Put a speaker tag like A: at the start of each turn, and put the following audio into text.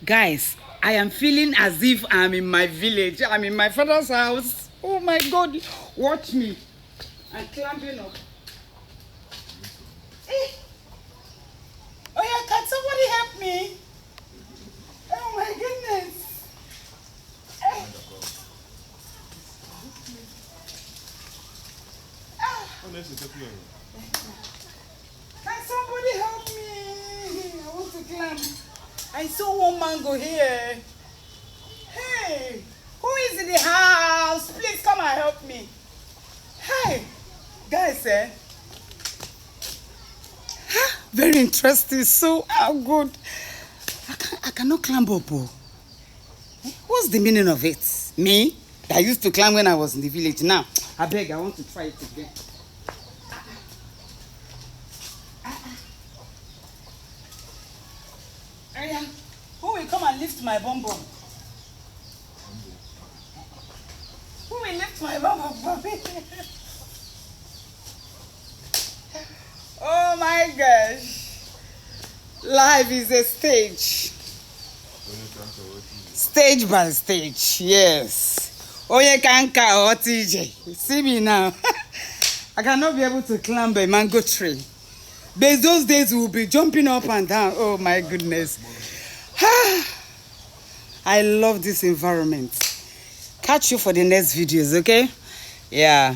A: Guys, I am feeling as if I'm in my village. I'm in my father's house. Oh my God. Watch me. I'm climbing up. Eh. Oh yeah, can somebody help me? Oh my goodness. Eh. Can somebody help me? I want to climb. I saw one mango here. Hey, who is in the house? Please come and help me. Hey, guys, very interesting. So good. I cannot climb up. Oh. What's the meaning of it? Me, that used to climb when I was in the village. Now, I beg, I want to try it again. Who will come and lift my bum bum? Who will lift my bum bum for me? Oh my gosh. Life is a stage. Stage by stage, yes. Oye Kanka or TJ. See me now. I cannot be able to climb a mango tree. There's those days we will be jumping up and down. Oh my goodness. I love this environment. Catch you for the next videos, okay? Yeah.